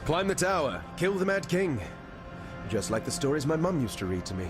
Climb the tower, kill the Mad King. Just like the stories my mum used to read to me.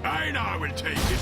I will take it.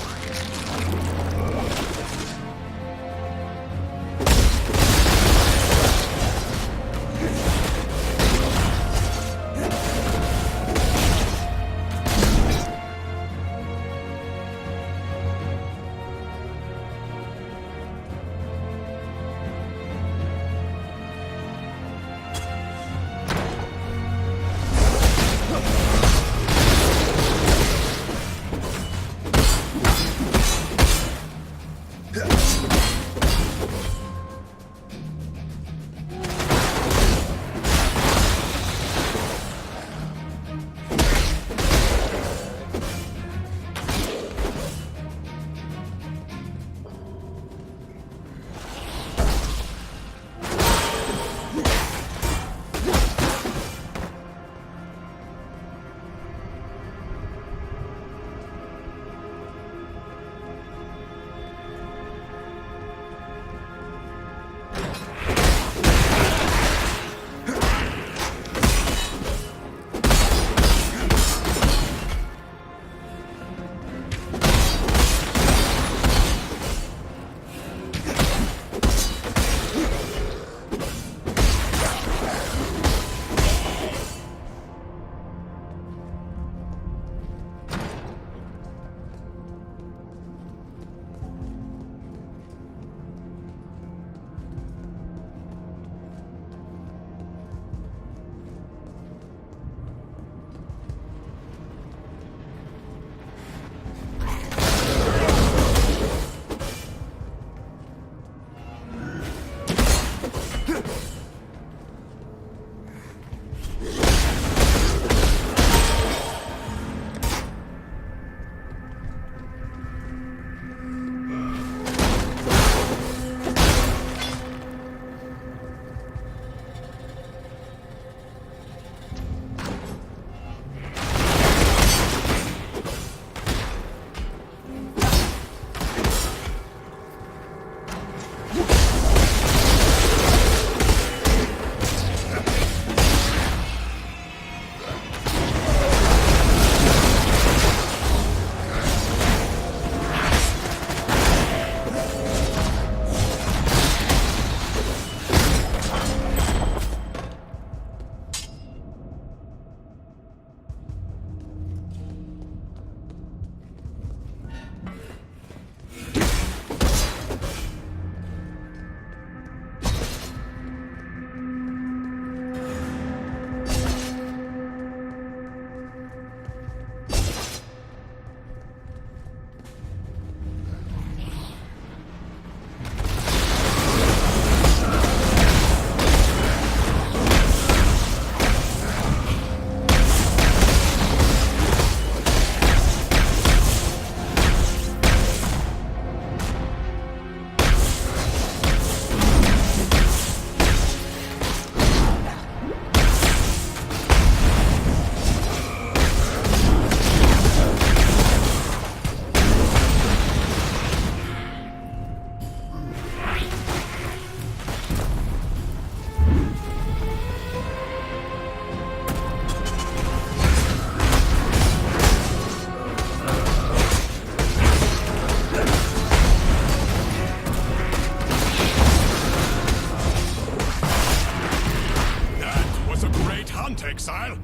Exile.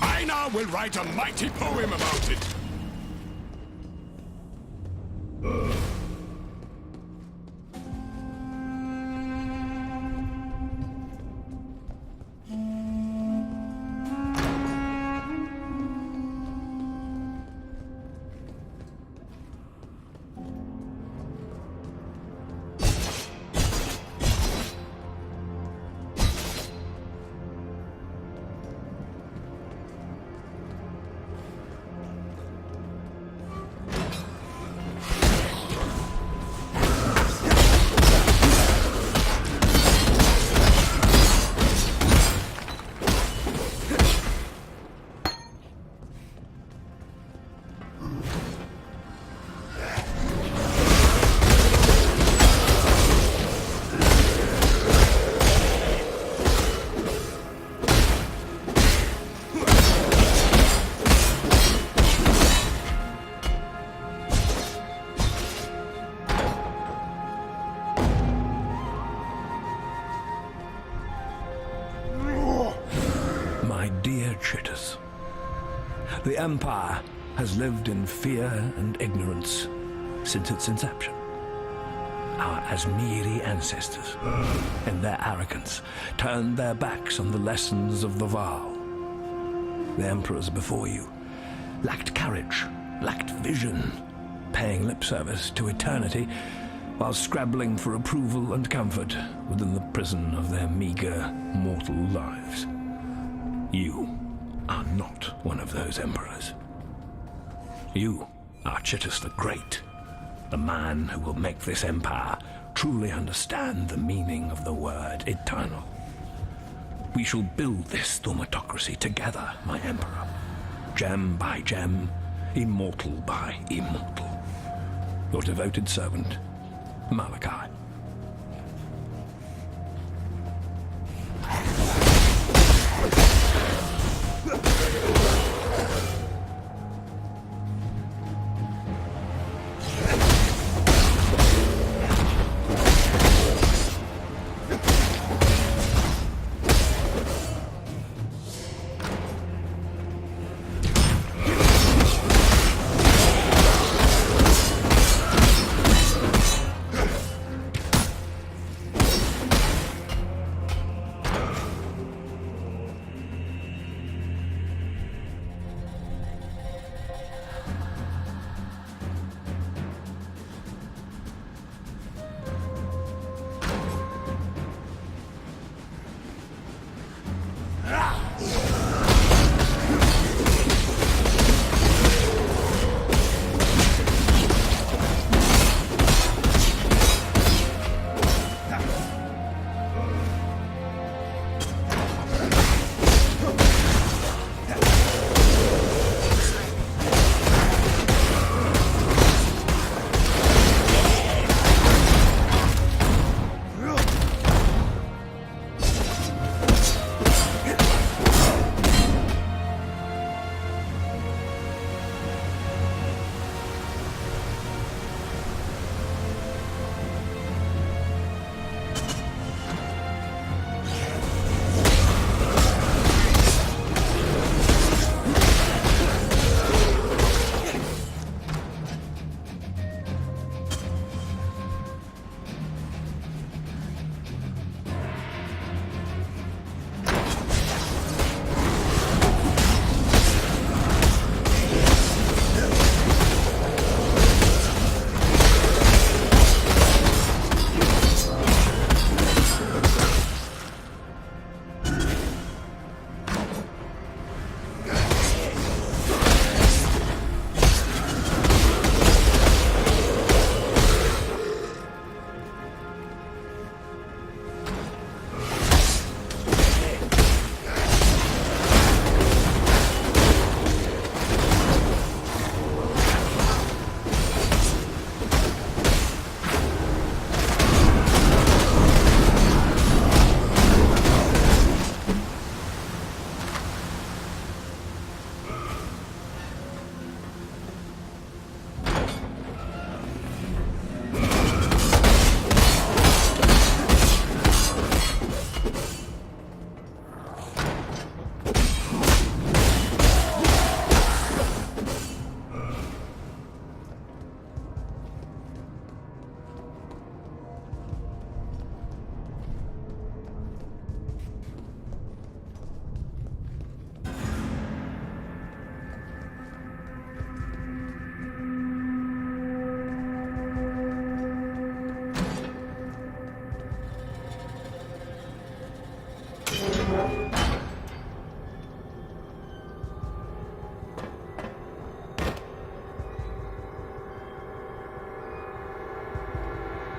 I now will write a mighty poem about it. Empire has lived in fear and ignorance since its inception. Our Asmiri ancestors, in their arrogance, turned their backs on the lessons of the Val. The emperors before you lacked courage, lacked vision, paying lip service to eternity while scrabbling for approval and comfort within the prison of their meager, mortal lives. You are not one of those emperors. You are Chittus the Great, the man who will make this empire truly understand the meaning of the word eternal. We shall build this thaumatocracy together, my emperor, gem by gem, immortal by immortal. Your devoted servant, Malachi.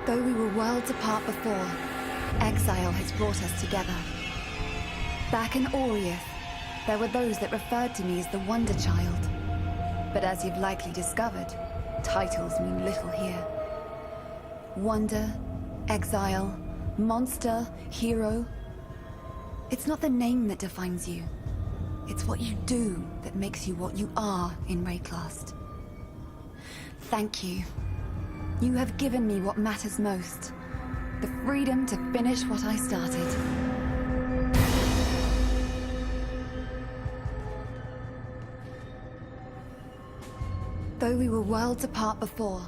Though we were worlds apart before, exile has brought us together. Back in Oriath, there were those that referred to me as the Wonder Child. But as you've likely discovered, titles mean little here. Wonder, exile, monster, hero. It's not the name that defines you. It's what you do that makes you what you are in Rayclast. Thank you. You have given me what matters most. The freedom to finish what I started. Though we were worlds apart before,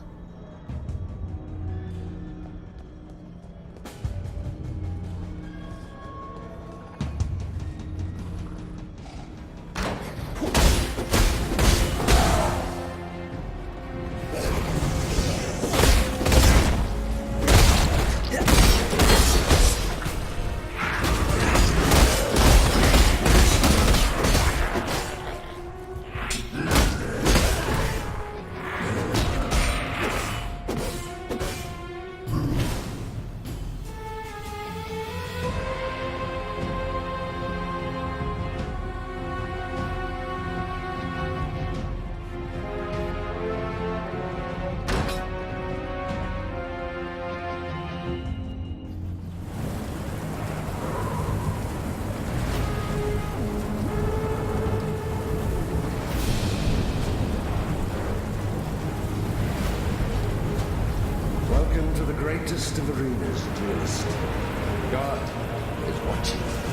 Welcome to the greatest of arenas, Duelist. God is watching.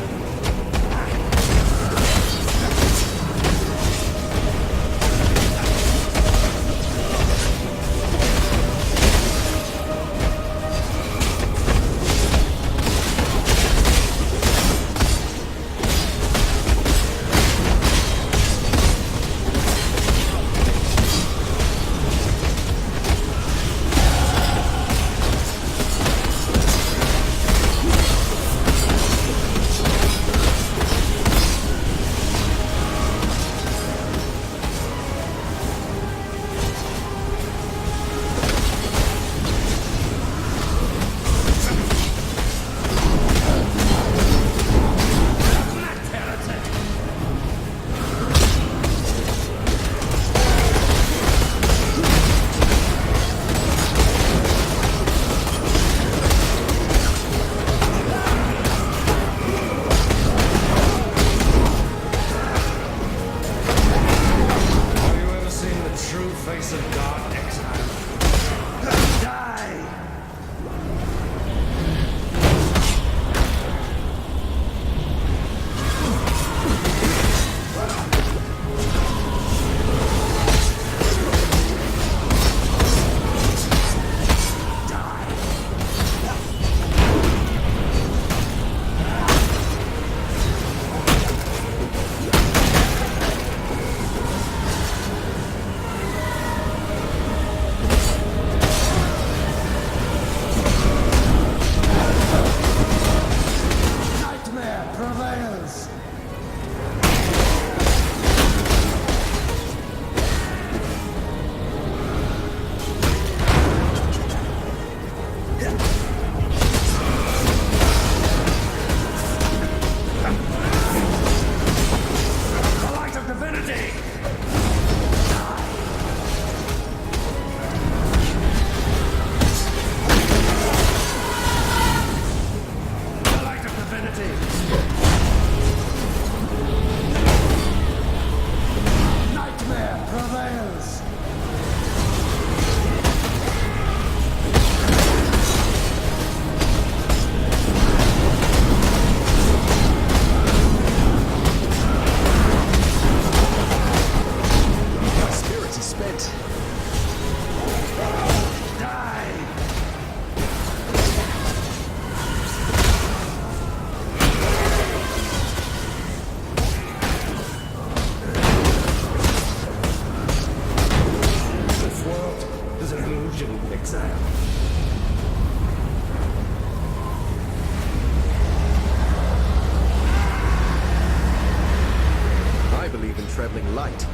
trebling light.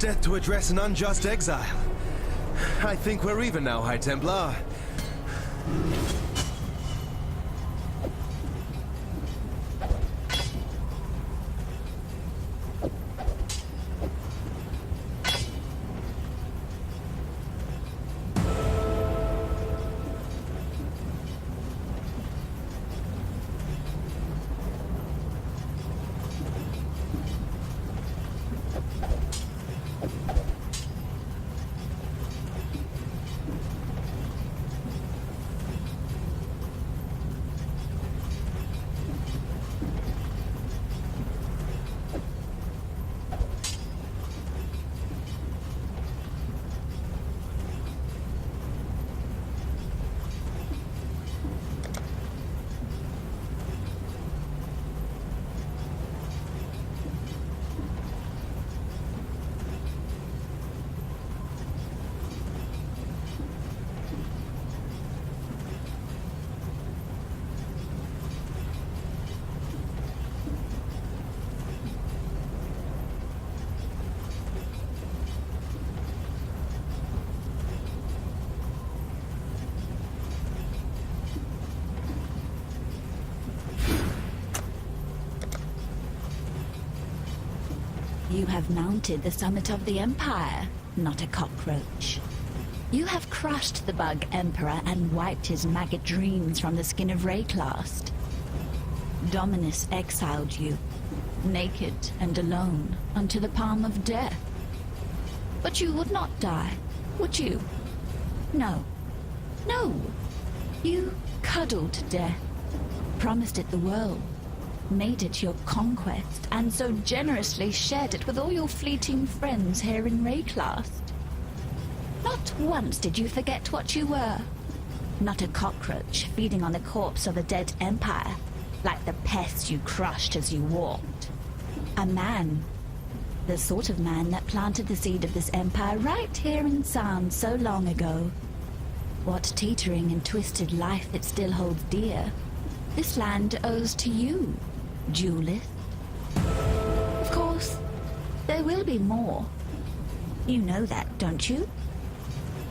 death to address an unjust exile. I think we're even now, High Templar. You have mounted the summit of the Empire, not a cockroach. You have crushed the bug Emperor and wiped his maggot dreams from the skin of Rayclast. Dominus exiled you, naked and alone, unto the palm of death. But you would not die, would you? No. No. You cuddled death, promised it the world, made it your conquest, and so generously shared it with all your fleeting friends here in Rayclast. Not once did you forget what you were. Not a cockroach feeding on the corpse of a dead empire, like the pests you crushed as you walked. A man. The sort of man that planted the seed of this empire right here in San so long ago. What teetering and twisted life it still holds dear, this land owes to you, duelist. Of course, there will be more. You know that, don't you?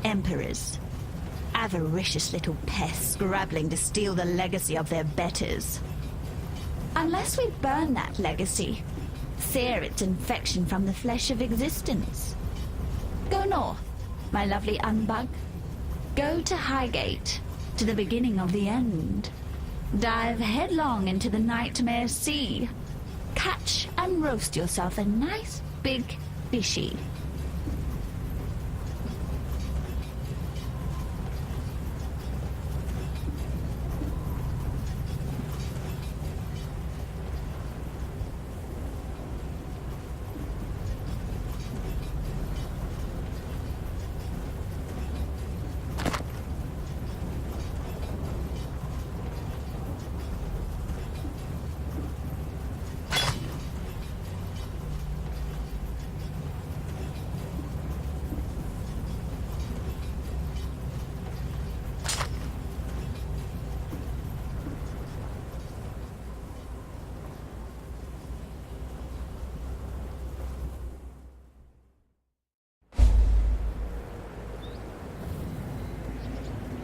Emperors. Avaricious little pests scrabbling to steal the legacy of their betters. Unless we burn that legacy, sear its infection from the flesh of existence. Go north, my lovely unbug. Go to Highgate, to the beginning of the end. Dive headlong into the nightmare sea. Catch and roast yourself a nice big fishy.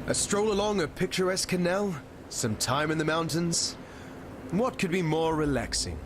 A stroll along a picturesque canal, some time in the mountains. What could be more relaxing?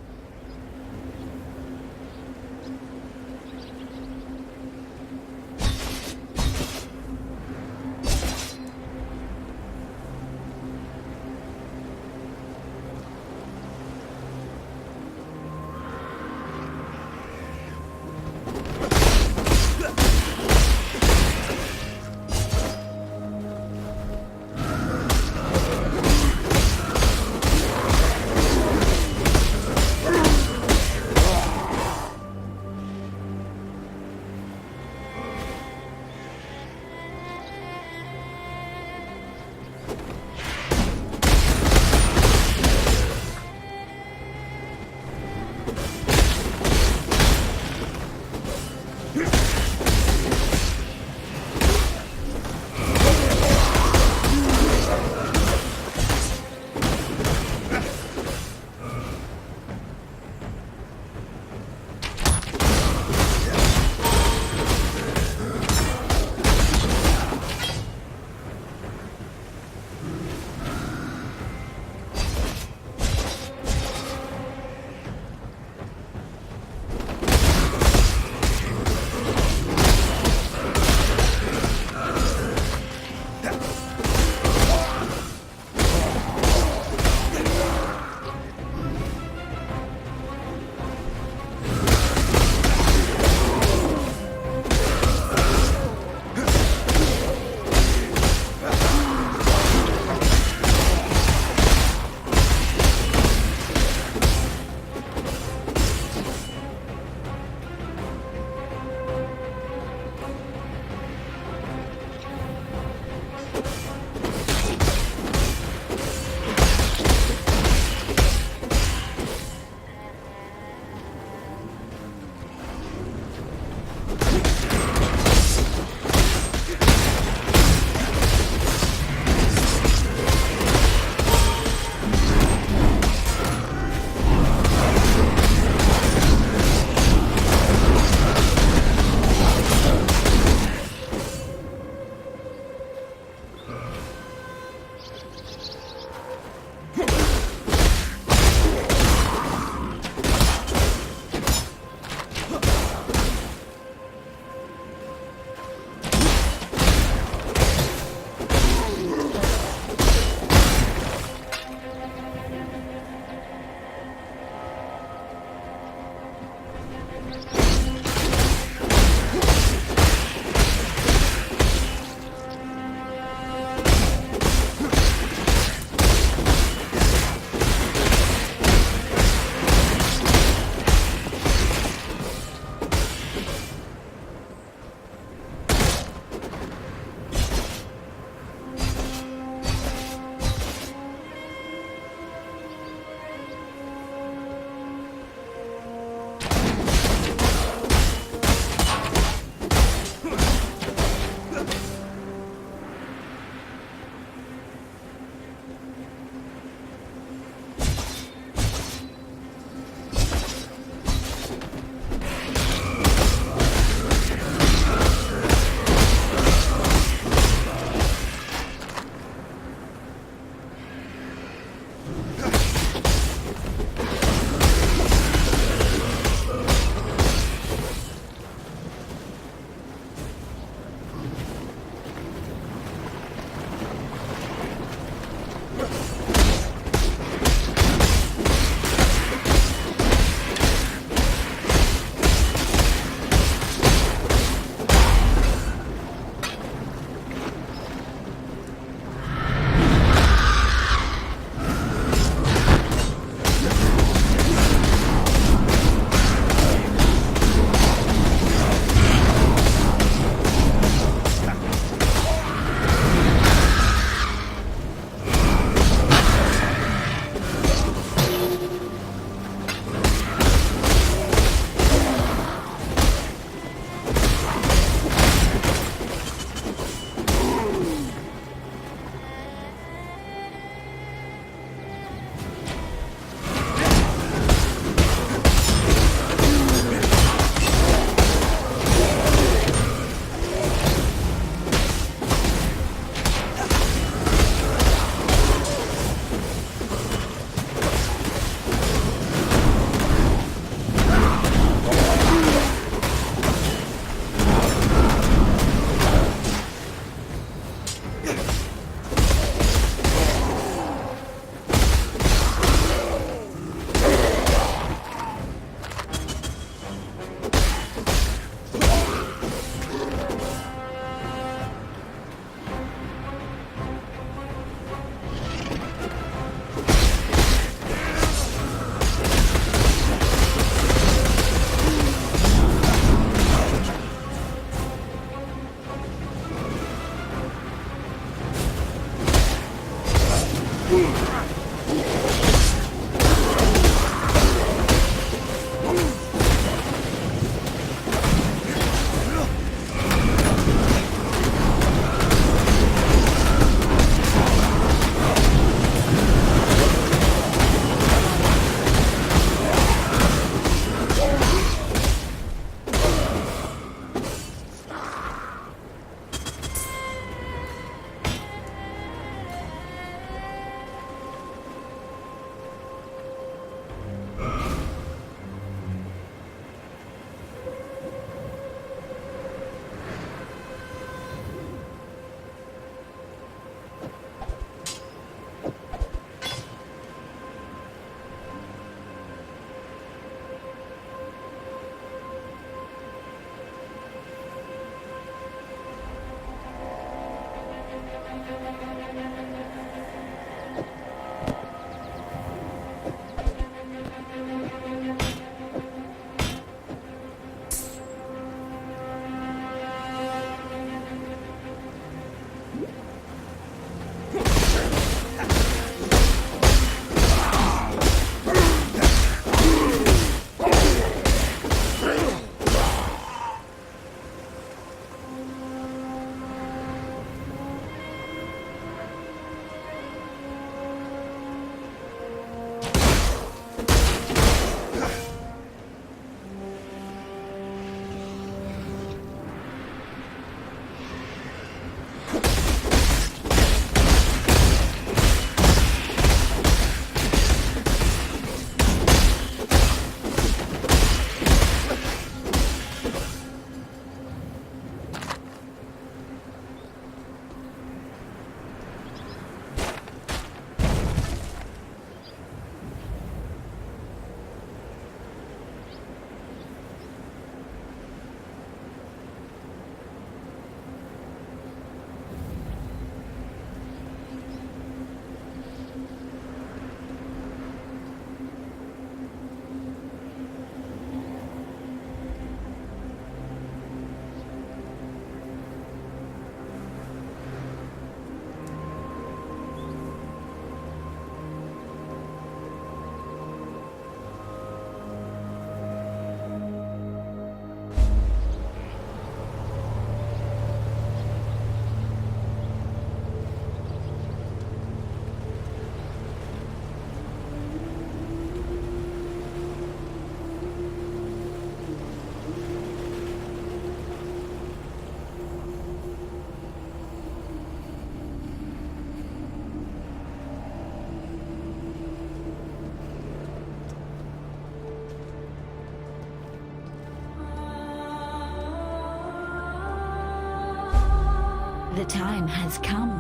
The time has come,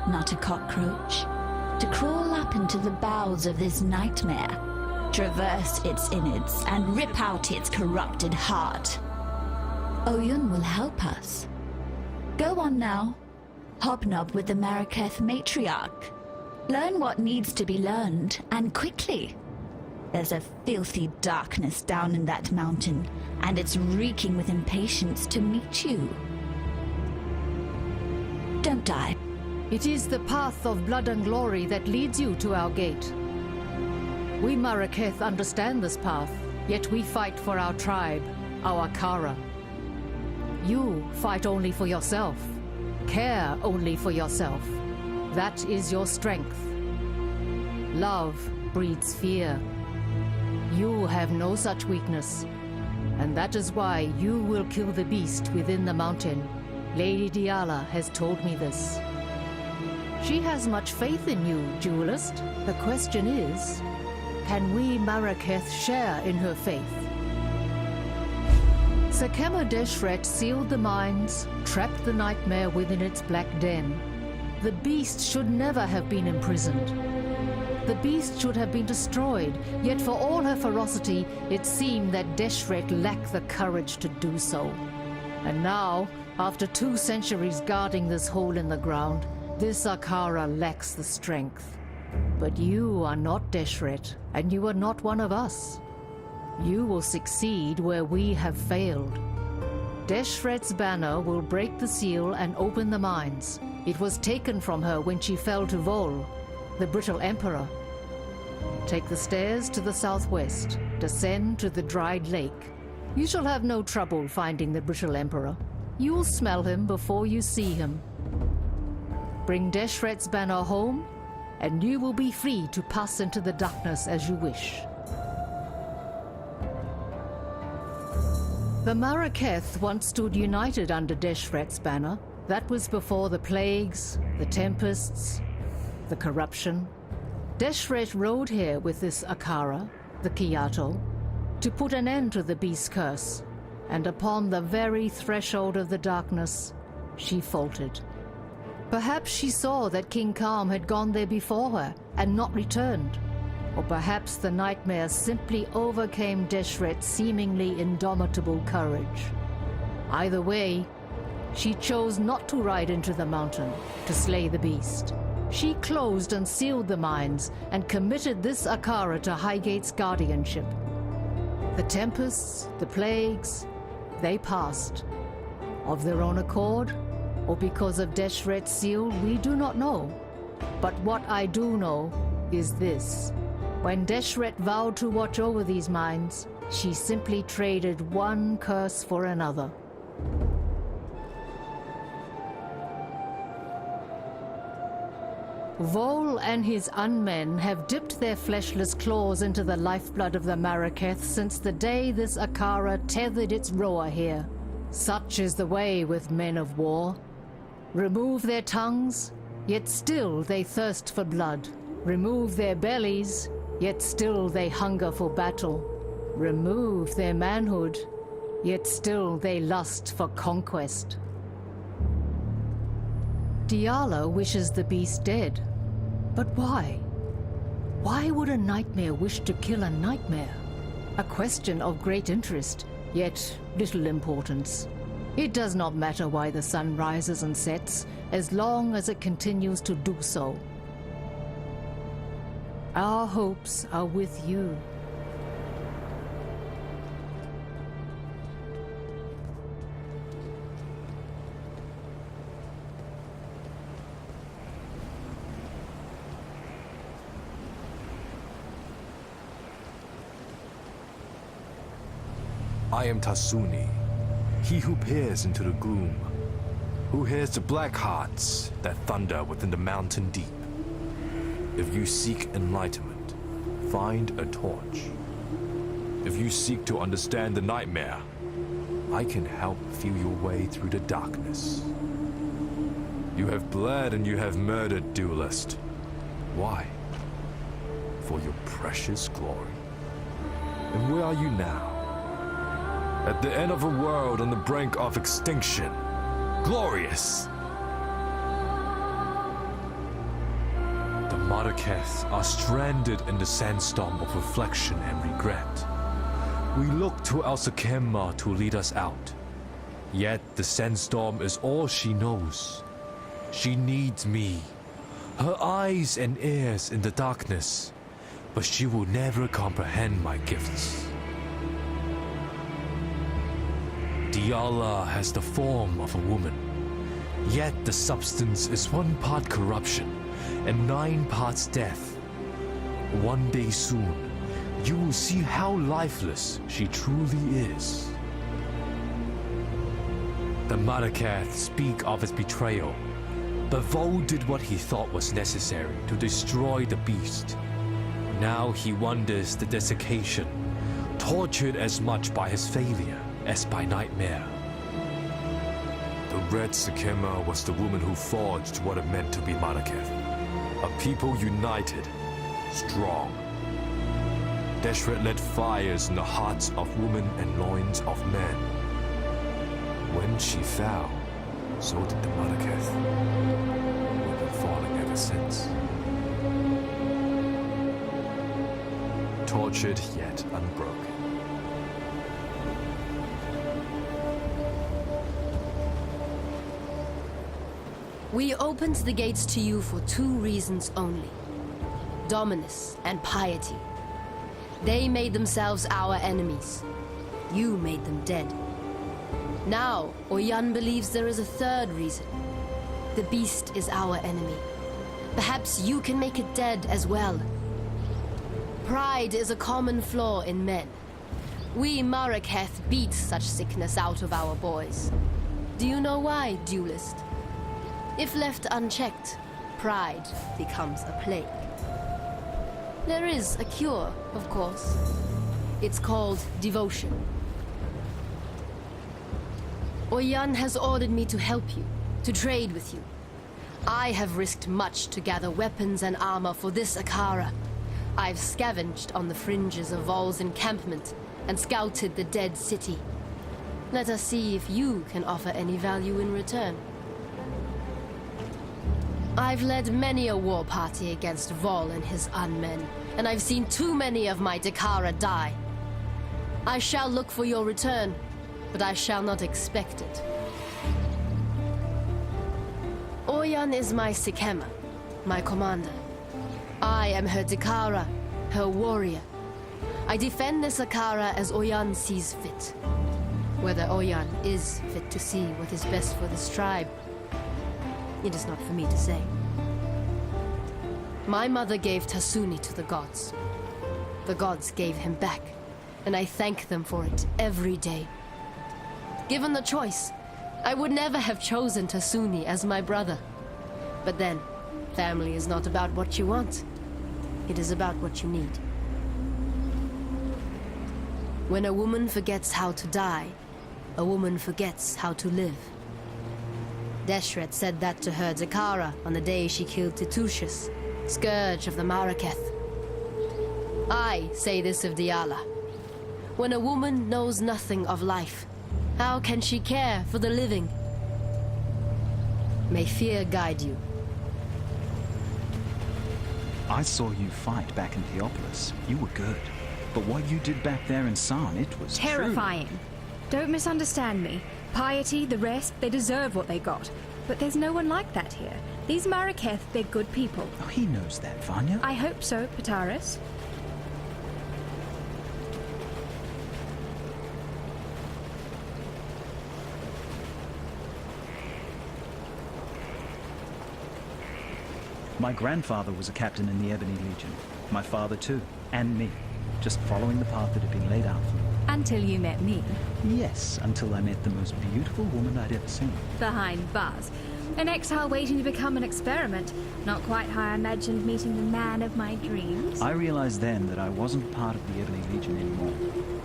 not a cockroach, to crawl up into the bowels of this nightmare, traverse its innards, and rip out its corrupted heart. Oyun will help us. Go on now. Hobnob with the Maraketh matriarch. Learn what needs to be learned, and quickly. There's a filthy darkness down in that mountain, and it's reeking with impatience to meet you. Don't die. It is the path of blood and glory that leads you to our gate. We Maraketh understand this path, yet we fight for our tribe, our Kara. You fight only for yourself, care only for yourself. That is your strength. Love breeds fear. You have no such weakness, and that is why you will kill the beast within the mountain. Lady Diala has told me this. She has much faith in you, duelist. The question is, can we Maraketh share in her faith? Sekema Deshret sealed the mines, trapped the nightmare within its black den. The beast should never have been imprisoned. The beast should have been destroyed, yet for all her ferocity, it seemed that Deshret lacked the courage to do so. And now, after 2 centuries guarding this hole in the ground, this Akara lacks the strength. But you are not Deshret, and you are not one of us. You will succeed where we have failed. Deshret's banner will break the seal and open the mines. It was taken from her when she fell to Vol, the brittle emperor. Take the stairs to the southwest, descend to the dried lake. You shall have no trouble finding the brittle emperor. You'll smell him before you see him. Bring Deshret's banner home, and you will be free to pass into the darkness as you wish. The Maraketh once stood united under Deshret's banner. That was before the plagues, the tempests, the corruption. Deshret rode here with this Akara, the Kiyato, to put an end to the beast's curse, and upon the very threshold of the darkness, she faltered. Perhaps she saw that King Kalm had gone there before her and not returned. Or perhaps the nightmare simply overcame Deshret's seemingly indomitable courage. Either way, she chose not to ride into the mountain to slay the beast. She closed and sealed the mines and committed this Akara to Highgate's guardianship. The tempests, the plagues, they passed. Of their own accord, or because of Deshret's seal, we do not know. But what I do know is this. When Deshret vowed to watch over these mines, she simply traded one curse for another. Vol and his unmen have dipped their fleshless claws into the lifeblood of the Maraketh since the day this Akara tethered its roer here. Such is the way with men of war. Remove their tongues, yet still they thirst for blood. Remove their bellies, yet still they hunger for battle. Remove their manhood, yet still they lust for conquest. Diala wishes the beast dead. But why? Why would a nightmare wish to kill a nightmare? A question of great interest, yet little importance. It does not matter why the sun rises and sets, as long as it continues to do so. Our hopes are with you. I am Tasuni, he who peers into the gloom, who hears the black hearts that thunder within the mountain deep. If you seek enlightenment, find a torch. If you seek to understand the nightmare, I can help feel your way through the darkness. You have bled and you have murdered, duelist. Why? For your precious glory. And where are you now? At the end of a world on the brink of extinction. Glorious! The Maraketh are stranded in the sandstorm of reflection and regret. We look to Al-Sakema to lead us out. Yet the sandstorm is all she knows. She needs me. Her eyes and ears in the darkness. But she will never comprehend my gifts. Diala has the form of a woman, yet the substance is 1 part corruption and 9 parts death. One day soon, you will see how lifeless she truly is. The Maraketh speak of its betrayal, but Vol did what he thought was necessary to destroy the beast. Now he wonders the desiccation, tortured as much by his failure as by nightmare. The Red Sakema was the woman who forged what it meant to be Maraketh. A people united, strong. Deshret lit fires in the hearts of women and loins of men. When she fell, so did the Maraketh. We've been falling ever since. Tortured yet unbroken. We opened the gates to you for 2 reasons only. Dominus and piety. They made themselves our enemies. You made them dead. Now, Oyan believes there is a 3rd reason. The beast is our enemy. Perhaps you can make it dead as well. Pride is a common flaw in men. We Maraketh beat such sickness out of our boys. Do you know why, duelist? If left unchecked, pride becomes a plague. There is a cure, of course. It's called devotion. Oyan has ordered me to help you, to trade with you. I have risked much to gather weapons and armor for this Akara. I've scavenged on the fringes of Vol's encampment and scouted the dead city. Let us see if you can offer any value in return. I've led many a war party against Vol and his unmen, and I've seen too many of my Dakara die. I shall look for your return, but I shall not expect it. Oyan is my Sikema, my commander. I am her Dakara, her warrior. I defend the Sakara as Oyan sees fit. Whether Oyan is fit to see what is best for this tribe, it is not for me to say. My mother gave Tasuni to the gods. The gods gave him back, and I thank them for it every day. Given the choice, I would never have chosen Tasuni as my brother. But then, family is not about what you want. It is about what you need. When a woman forgets how to die, a woman forgets how to live. Deshret said that to her Dakara on the day she killed Titushus, scourge of the Maraketh. I say this of Diala. When a woman knows nothing of life, how can she care for the living? May fear guide you. I saw you fight back in Theopolis. You were good. But what you did back there in San, it was terrifying. Don't misunderstand me. Piety, the rest, they deserve what they got. But there's no one like that here. These Maraketh, they're good people. Oh, he knows that, Vanya. I hope so, Pataris. My grandfather was a captain in the Ebony Legion. My father too, and me. Just following the path that had been laid out for me. Until you met me. Yes, until I met the most beautiful woman I'd ever seen. Behind bars. An exile waiting to become an experiment. Not quite how I imagined meeting the man of my dreams. I realized then that I wasn't part of the Ebony Legion anymore.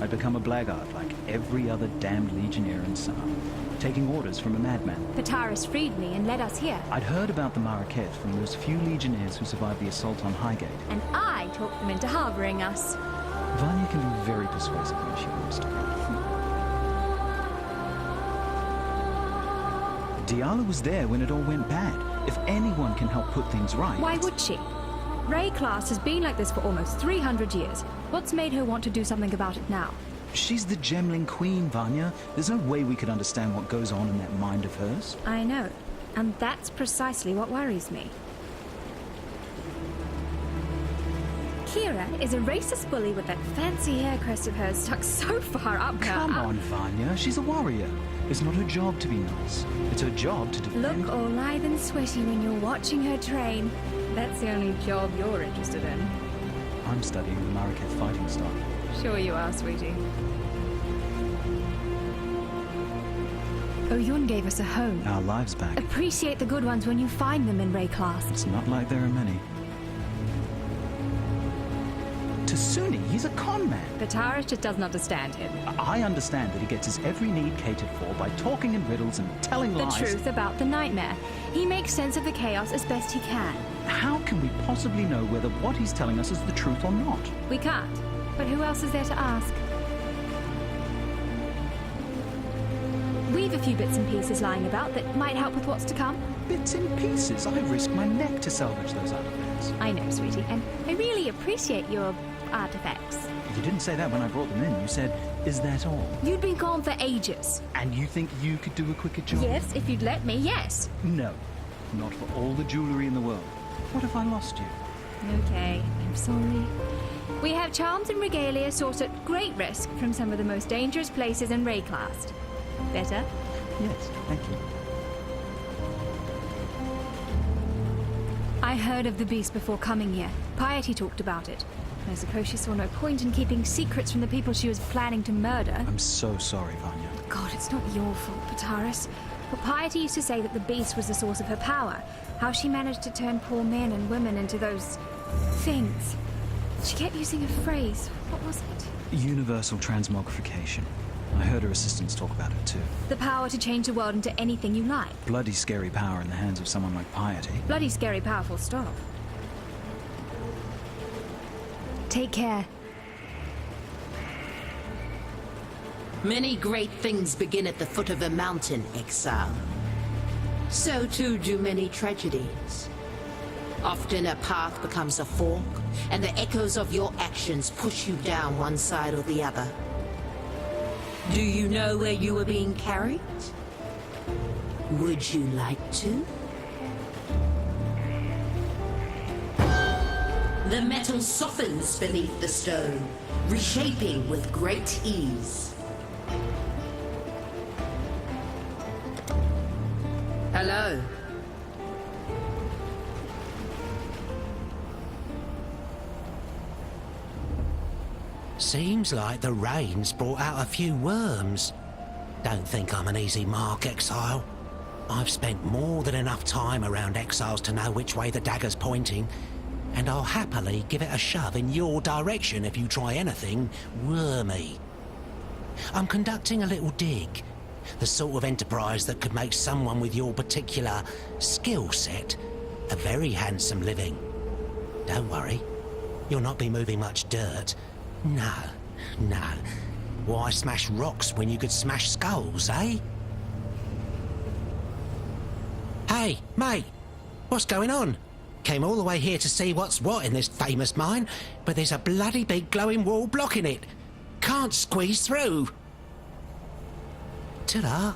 I'd become a blackguard like every other damned legionnaire in San, taking orders from a madman. Pataris freed me and led us here. I'd heard about the Maraketh from those few legionnaires who survived the assault on Highgate. And I talked them into harboring us. Vanya can be very persuasive when she wants to. Diala was there when it all went bad. If anyone can help put things right... Why would she? Ray class has been like this for almost 300 years. What's made her want to do something about it now? She's the Gemling Queen, Vanya. There's no way we could understand what goes on in that mind of hers. I know. And that's precisely what worries me. Kira is a racist bully with that fancy hair crest of hers stuck so far up her... Come on, Vanya. She's a warrior. It's not her job to be nice. It's her job to defend... Look all lithe and sweaty when you're watching her train. That's the only job you're interested in. I'm studying the Maraketh fighting style. Sure you are, sweetie. Oyun gave us a home. Our lives back. Appreciate the good ones when you find them in Ray class. It's not like there are many. Tasuni, he's a con man. Pataris just doesn't understand him. I understand that he gets his every need catered for by talking in riddles and telling lies. The truth about the nightmare. He makes sense of the chaos as best he can. How can we possibly know whether what he's telling us is the truth or not? We can't. But who else is there to ask? We've a few bits and pieces lying about that might help with what's to come. Bits and pieces? I risk my neck to salvage those artifacts. I know, sweetie, and I really appreciate your artifacts. You didn't say that when I brought them in. You said, is that all? You'd been gone for ages. And you think you could do a quicker job? Yes, if you'd let me, yes. No, not for all the jewelry in the world. What if I lost you? Okay, I'm sorry. We have charms and regalia sourced at great risk from some of the most dangerous places in Rayclast. Better? Yes, thank you. I heard of the beast before coming here. Piety talked about it. I suppose she saw no point in keeping secrets from the people she was planning to murder. I'm so sorry, Vanya. God, it's not your fault, Pataris. But Piety used to say that the beast was the source of her power. How she managed to turn poor men and women into those... things. She kept using a phrase. What was it? Universal transmogrification. I heard her assistants talk about it too. The power to change the world into anything you like. Bloody scary power in the hands of someone like Piety. Bloody scary powerful stop. Take care. Many great things begin at the foot of a mountain, exile. So too do many tragedies. Often a path becomes a fork, and the echoes of your actions push you down one side or the other. Do you know where you are being carried? Would you like to? The metal softens beneath the stone, reshaping with great ease. Hello. Seems like the rain's brought out a few worms. Don't think I'm an easy mark, Exile. I've spent more than enough time around Exiles to know which way the dagger's pointing, and I'll happily give it a shove in your direction if you try anything wormy. I'm conducting a little dig, the sort of enterprise that could make someone with your particular skill set a very handsome living. Don't worry, you'll not be moving much dirt. No, no. Why smash rocks when you could smash skulls, eh? Hey, mate, what's going on? Came all the way here to see what's what in this famous mine, but there's a bloody big glowing wall blocking it. Can't squeeze through. Ta-da.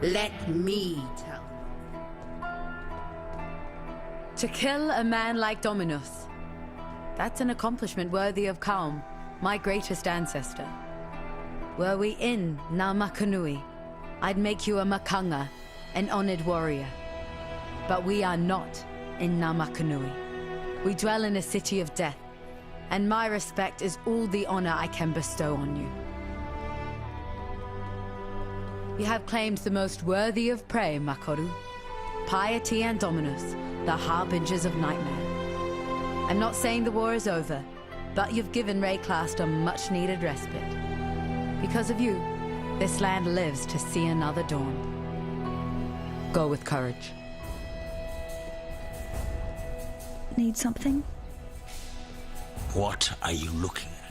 Let me tell. To kill a man like Dominus, that's an accomplishment worthy of Kaum, my greatest ancestor. Were we in Namakanui, I'd make you a Makanga, an honored warrior. But we are not in Namakanui. We dwell in a city of death, and my respect is all the honor I can bestow on you. You have claimed the most worthy of prey, Makoru. Piety and Dominus, the harbingers of nightmare. I'm not saying the war is over, but you've given Rayclast a much-needed respite. Because of you, this land lives to see another dawn. Go with courage. Need something? What are you looking at?